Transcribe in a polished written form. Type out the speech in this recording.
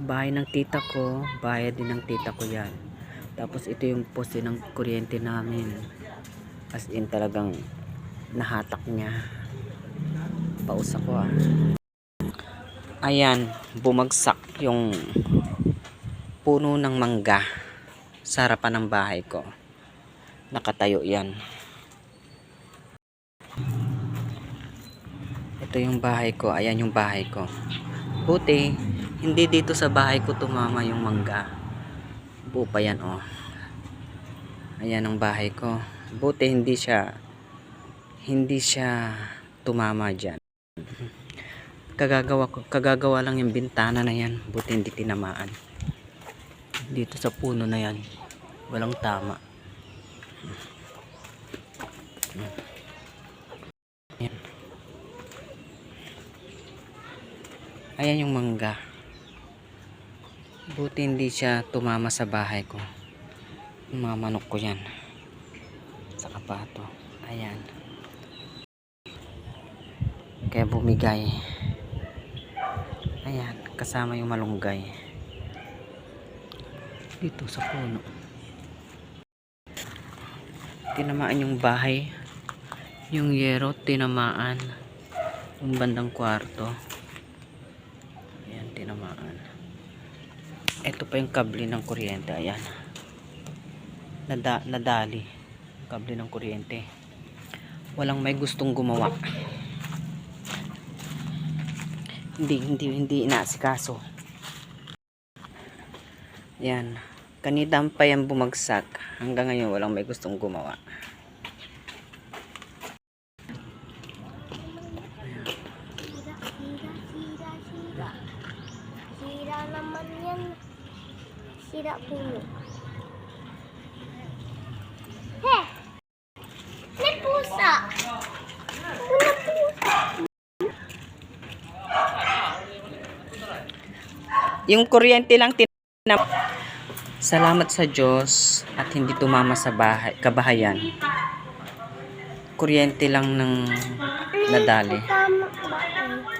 bahay ng tita ko, bahay din ng tita ko yan. Tapos ito yung poste ng kuryente namin, as in talagang nahatak niya. Paus ako Ayan, bumagsak yung puno ng mangga sa harapan ng bahay ko. Nakatayo yan. Ito yung bahay ko, ayan yung bahay ko. Buti hindi dito sa bahay ko tumama yung mangga. Buo pa yan Ayan ang bahay ko. Buti hindi siya tumama dyan. Kagagawa lang yung bintana na yan. Buti hindi tinamaan. Dito sa puno na yan, walang tama. Ayan yung mangga. Buti hindi siya tumama sa bahay ko. Yung mga manok ko yan. Sa kapato. Ayan. Kaya bumigay. Ayan. Kasama yung malunggay. Dito sa puno. Tinamaan yung bahay. Yung yero tinamaan. Yung bandang kwarto. Ayan, tinamaan. Ito pa yung kable ng kuryente. Ayan. Nadali. Kable ng kuryente. Walang may gustong gumawa. Hindi inaasikaso. Yan. Kanina pa yan bumagsak. Hanggang ngayon walang may gustong gumawa. Sira naman yan. Sira puno. Heh! May pusa! May pusa! Yung kuryente lang Salamat sa Diyos at hindi tumama sa kabahayan. Kuryente lang ng nadali. Tama ba?